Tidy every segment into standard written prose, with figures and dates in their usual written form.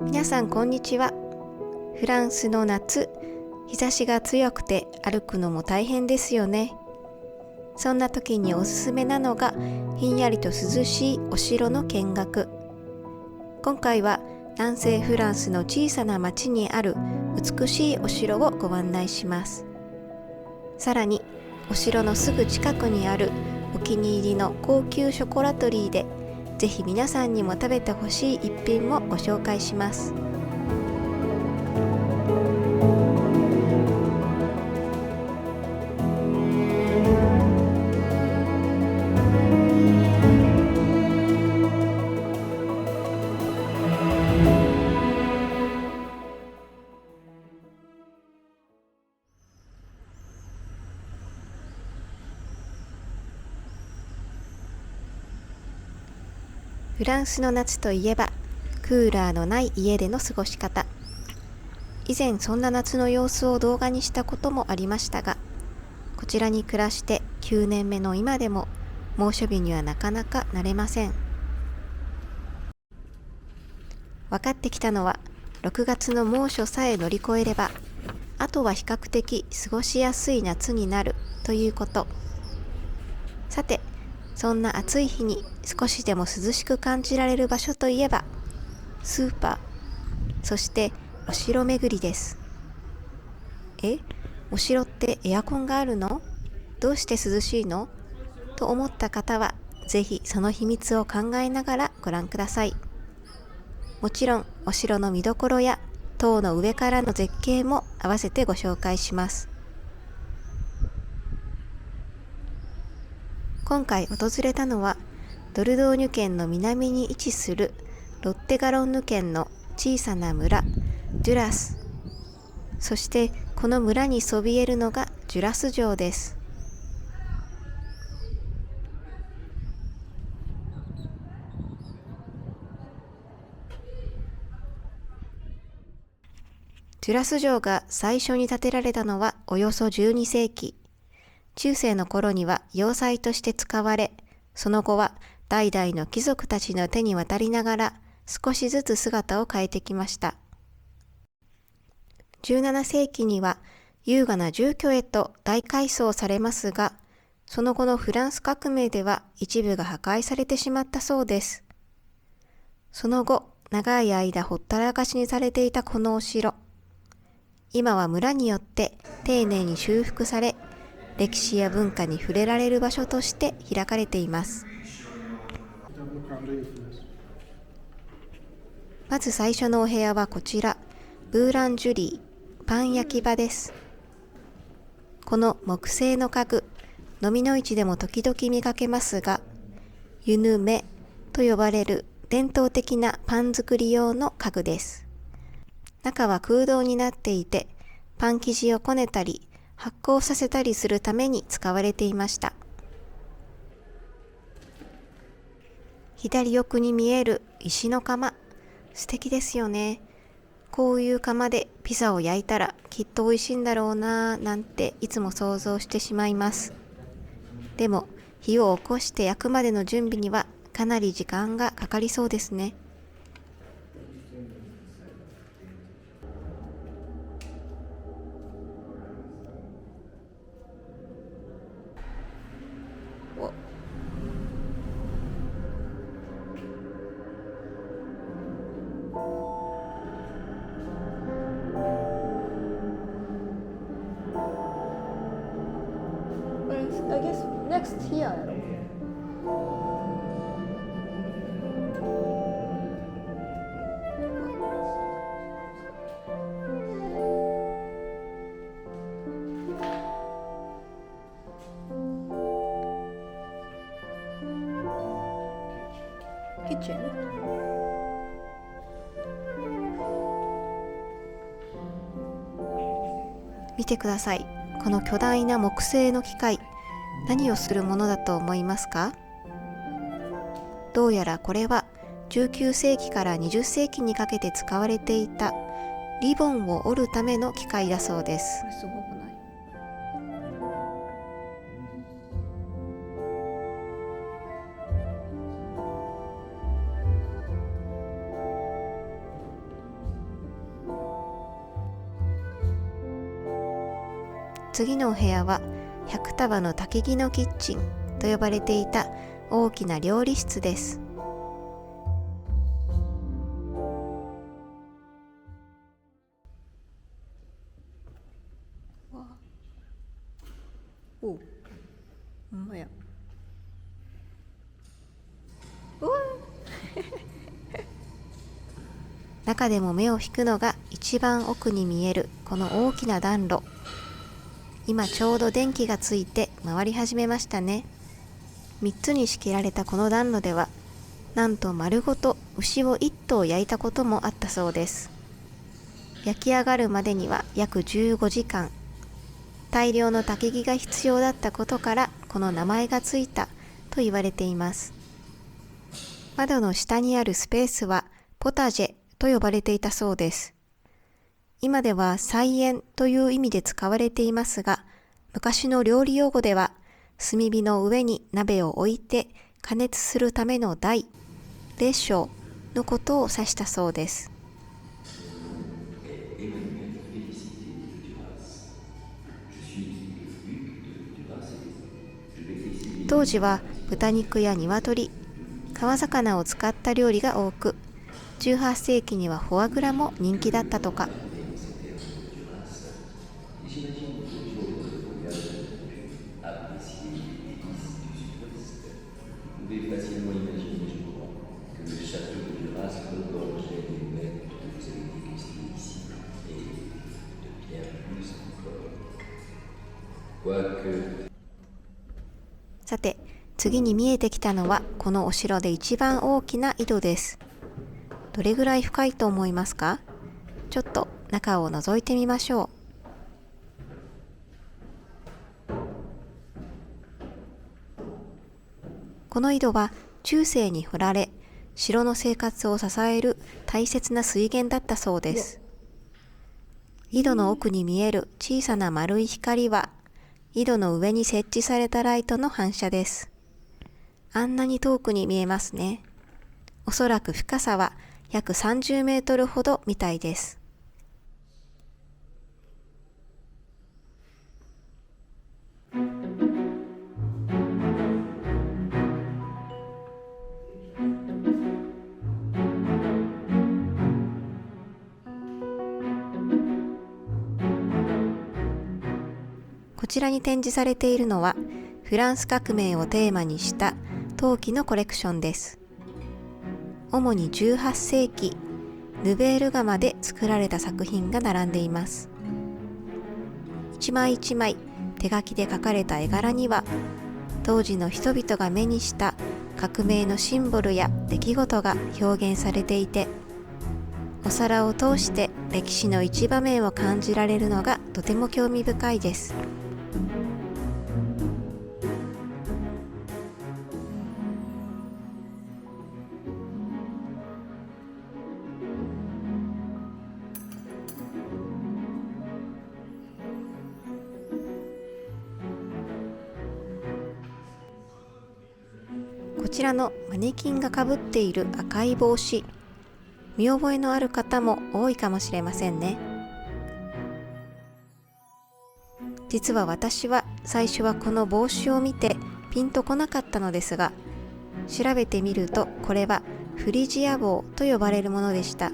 皆さんこんにちは。フランスの夏、日差しが強くて歩くのも大変ですよね。そんな時におすすめなのがひんやりと涼しいお城の見学。今回は南西フランスの小さな町にある美しいお城をご案内します。さらにお城のすぐ近くにあるお気に入りの高級ショコラトリーでぜひ皆さんにも食べてほしい一品もご紹介します。フランスの夏といえばクーラーのない家での過ごし方。以前そんな夏の様子を動画にしたこともありましたが、こちらに暮らして9年目の今でも猛暑日にはなかなか慣れません。分かってきたのは6月の猛暑さえ乗り越えればあとは比較的過ごしやすい夏になるということ。さて、そんな暑い日に少しでも涼しく感じられる場所といえばスーパー、そしてお城巡りです。お城ってエアコンがあるの？どうして涼しいの？と思った方はぜひその秘密を考えながらご覧ください。もちろんお城の見どころや塔の上からの絶景も合わせてご紹介します。今回訪れたのはドルドーニュ県の南に位置するロッテガロンヌ県の小さな村デュラス。そしてこの村にそびえるのがジュラス城です。ジュラス城が最初に建てられたのはおよそ12世紀。中世の頃には要塞として使われ、その後は代々の貴族たちの手に渡りながら少しずつ姿を変えてきました。17世紀には優雅な住居へと大改装されますが、その後のフランス革命では一部が破壊されてしまったそうです。その後、長い間ほったらかしにされていたこのお城。今は村によって丁寧に修復され、歴史や文化に触れられる場所として開かれています。まず最初のお部屋はこちら、ブーランジュリー、パン焼き場です。この木製の家具、飲みの市でも時々見かけますが、ユヌメと呼ばれる伝統的なパン作り用の家具です。中は空洞になっていて、パン生地をこねたり、発酵させたりするために使われていました。左奥に見える石の窯、素敵ですよね。こういう窯でピザを焼いたらきっと美味しいんだろうなぁなんていつも想像してしまいます。でも火を起こして焼くまでの準備にはかなり時間がかかりそうですね。I guess next here やろ。キッチン。見てください。この巨大な木製の機械、何をするものだと思いますか？どうやらこれは19世紀から20世紀にかけて使われていたリボンを折るための機械だそうです。すごくない？次のお部屋は100束の焚き木のキッチンと呼ばれていた大きな料理室です。おう、ほんまや。うわ中でも目を引くのが一番奥に見えるこの大きな暖炉。今ちょうど電気がついて回り始めましたね。3つに仕切られたこの暖炉では、なんと丸ごと牛を1頭焼いたこともあったそうです。焼き上がるまでには約15時間。大量の焚き木が必要だったことからこの名前がついたと言われています。窓の下にあるスペースはポタジェと呼ばれていたそうです。今では菜園という意味で使われていますが、昔の料理用語では炭火の上に鍋を置いて加熱するための台、レショーのことを指したそうです。当時は豚肉や鶏、川魚を使った料理が多く、18世紀にはフォアグラも人気だったとか。さて、次に見えてきたのはこのお城で一番大きな井戸です。どれぐらい深いと思いますか？ちょっと中を覗いてみましょう。この井戸は中世に掘られ、城の生活を支える大切な水源だったそうです。井戸の奥に見える小さな丸い光は、井戸の上に設置されたライトの反射です。あんなに遠くに見えますね。おそらく深さは約30メートルほどみたいです。こちらに展示されているのは、フランス革命をテーマにした陶器のコレクションです。主に18世紀、ヌベール窯で作られた作品が並んでいます。一枚一枚手書きで描かれた絵柄には、当時の人々が目にした革命のシンボルや出来事が表現されていて、お皿を通して歴史の一場面を感じられるのがとても興味深いです。こちらのマネキンがかぶっている赤い帽子、見覚えのある方も多いかもしれませんね。実は私は最初はこの帽子を見てピンとこなかったのですが、調べてみるとこれはフリジア帽と呼ばれるものでした。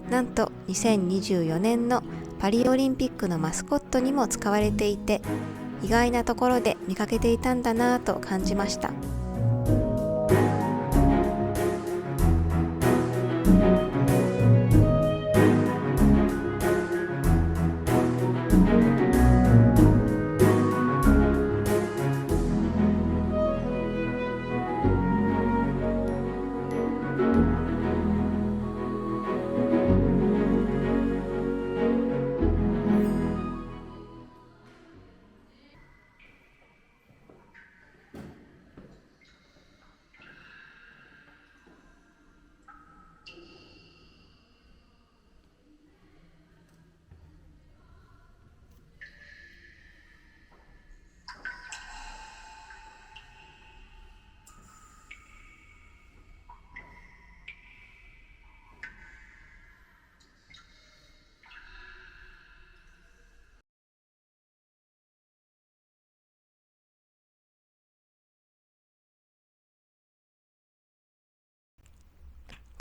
なんと2024年のパリオリンピックのマスコットにも使われていて、意外なところで見かけていたんだなぁと感じました。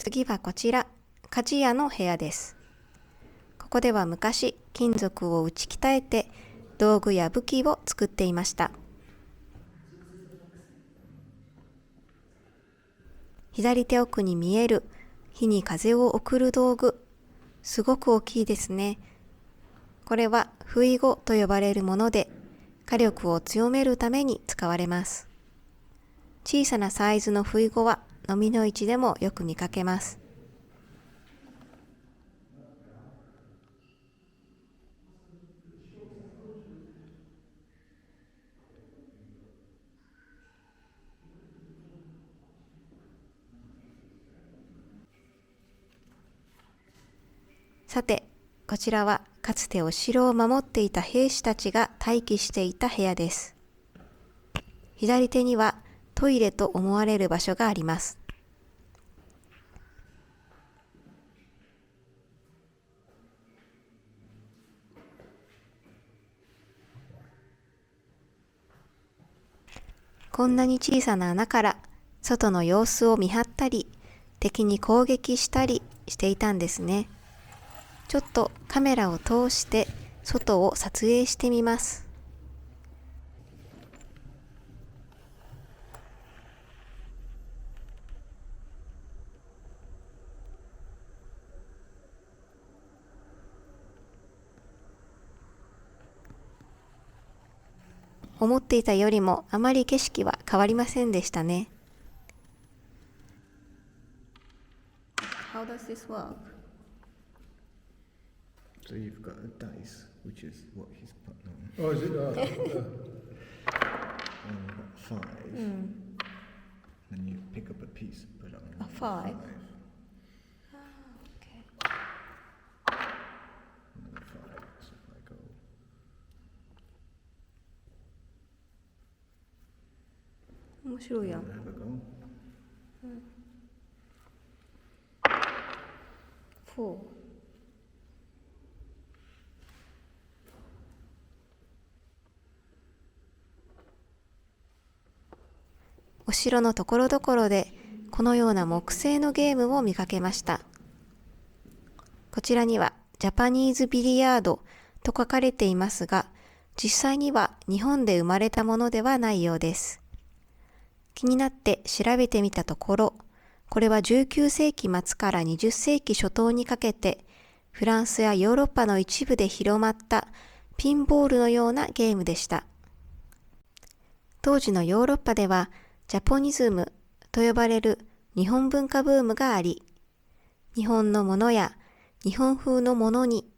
次はこちら、鍛冶屋の部屋です。ここでは昔、金属を打ち鍛えて道具や武器を作っていました。左手奥に見える火に風を送る道具、すごく大きいですね。これはふいごと呼ばれるもので、火力を強めるために使われます。小さなサイズのふいごは飲みの市でもよく見かけます。さて、こちらはかつてお城を守っていた兵士たちが待機していた部屋です。左手にはトイレと思われる場所があります。こんなに小さな穴から外の様子を見張ったり、敵に攻撃したりしていたんですね。ちょっとカメラを通して外を撮影してみます。思っていたよりもあまり景色は変わりませんでしたね。How does this work? So you've got a dice, which is what he's putting on. Oh, is it? And you've got five. Then you pick up a piece and put it on. A five? Another five. So if I go. 面白いやん。Have a go. 4。お城のところどころでこのような木製のゲームを見かけました。こちらにはジャパニーズビリヤードと書かれていますが、実際には日本で生まれたものではないようです。気になって調べてみたところ、これは19世紀末から20世紀初頭にかけて、フランスやヨーロッパの一部で広まったピンボールのようなゲームでした。当時のヨーロッパでは、ジャポニズムと呼ばれる日本文化ブームがあり、日本のものや日本風のものに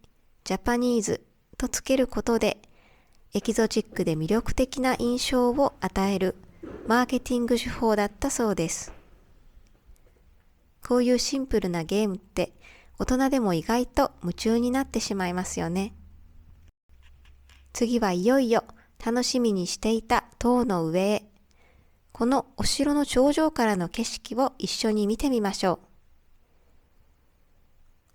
ジャパニーズとつけることで、エキゾチックで魅力的な印象を与えるマーケティング手法だったそうです。こういうシンプルなゲームって大人でも意外と夢中になってしまいますよね。次はいよいよ楽しみにしていた塔の上へ。このお城の頂上からの景色を一緒に見てみましょう。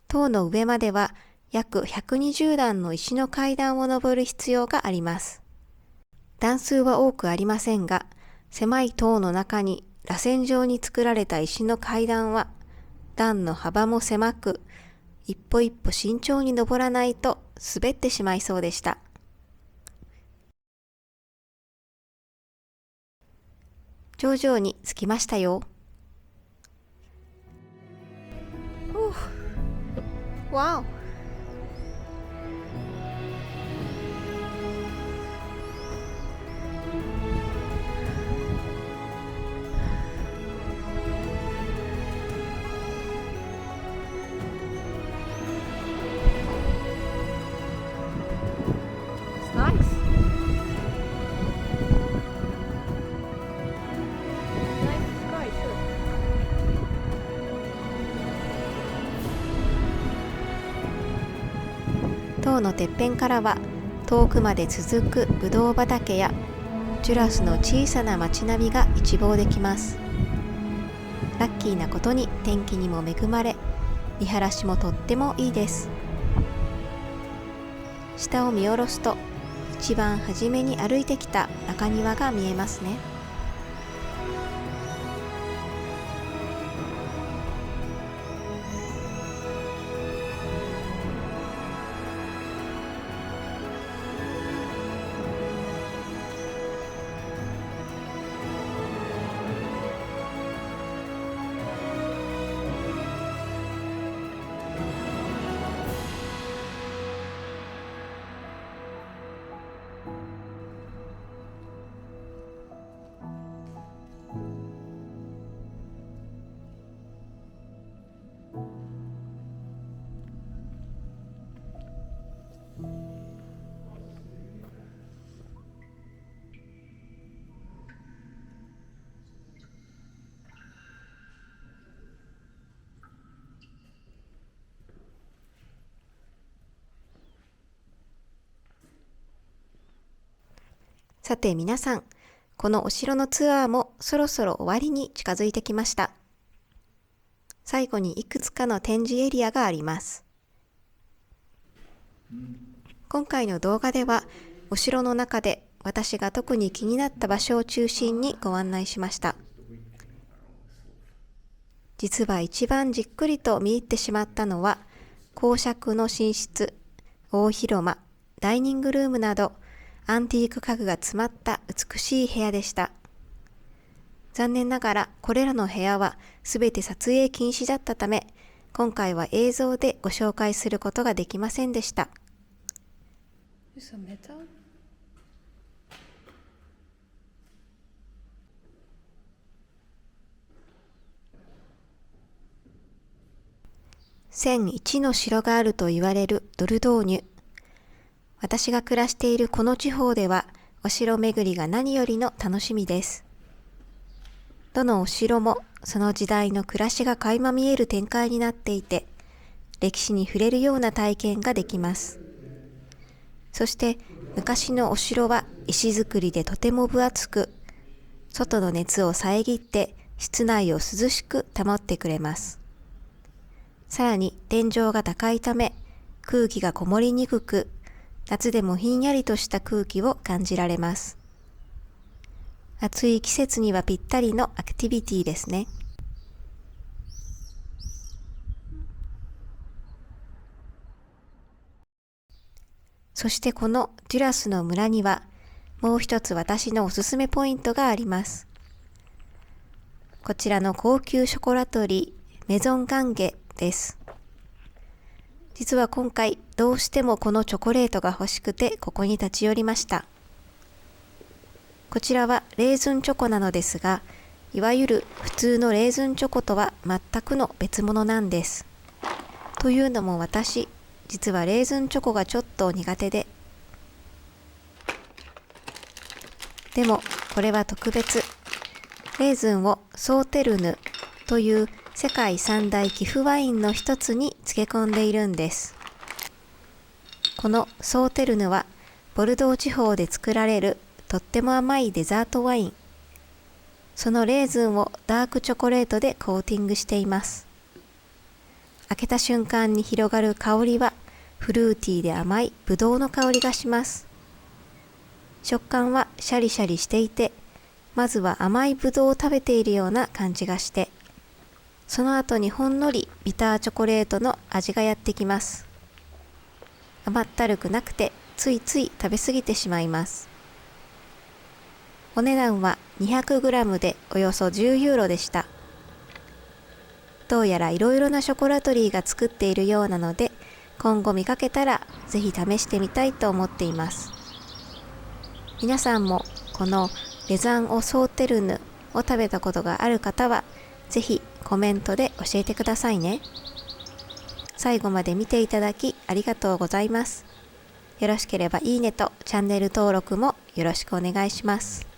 塔の上までは約120段の石の階段を登る必要があります。段数は多くありませんが、狭い塔の中に螺旋状に作られた石の階段は、段の幅も狭く、一歩一歩慎重に登らないと滑ってしまいそうでした。頂上に着きましたよ。わお。塔のてっぺんからは遠くまで続くぶどう畑やジュラスの小さな町並みが一望できます。ラッキーなことに天気にも恵まれ、見晴らしもとってもいいです。下を見下ろすと一番初めに歩いてきた中庭が見えますね。さて皆さん、このお城のツアーもそろそろ終わりに近づいてきました。最後にいくつかの展示エリアがあります。今回の動画では、お城の中で私が特に気になった場所を中心にご案内しました。実は一番じっくりと見入ってしまったのは、公爵の寝室、大広間、ダイニングルームなど、アンティーク家具が詰まった美しい部屋でした。残念ながらこれらの部屋はすべて撮影禁止だったため、今回は映像でご紹介することができませんでした。1001の城があると言われるドルドーニュ。私が暮らしているこの地方では、お城巡りが何よりの楽しみです。どのお城もその時代の暮らしが垣間見える展開になっていて、歴史に触れるような体験ができます。そして昔のお城は石造りでとても分厚く、外の熱を遮って室内を涼しく保ってくれます。さらに天井が高いため空気がこもりにくく、夏でもひんやりとした空気を感じられます。暑い季節にはぴったりのアクティビティですね。そしてこのデュラスの村にはもう一つ私のおすすめポイントがあります。こちらの高級ショコラトリーメゾンガンゲです。実は今回どうしてもこのチョコレートが欲しくてここに立ち寄りました。こちらはレーズンチョコなのですが、いわゆる普通のレーズンチョコとは全くの別物なんです。というのも私、実はレーズンチョコがちょっと苦手で。でもこれは特別。レーズンをソーテルヌという世界三大寄付ワインの一つに漬け込んでいるんです。このソーテルヌはボルドー地方で作られるとっても甘いデザートワイン。そのレーズンをダークチョコレートでコーティングしています。開けた瞬間に広がる香りはフルーティーで甘いブドウの香りがします。食感はシャリシャリしていて、まずは甘いブドウを食べているような感じがして、その後にほんのりビターチョコレートの味がやってきます。甘ったるくなくてついつい食べ過ぎてしまいます。お値段は 200g でおよそ10ユーロでした。どうやらいろいろなショコラトリーが作っているようなので、今後見かけたらぜひ試してみたいと思っています。皆さんもこのレザン・オ・ソーテルヌを食べたことがある方は、ぜひコメントで教えてくださいね。最後まで見ていただきありがとうございます。よろしければいいねとチャンネル登録もよろしくお願いします。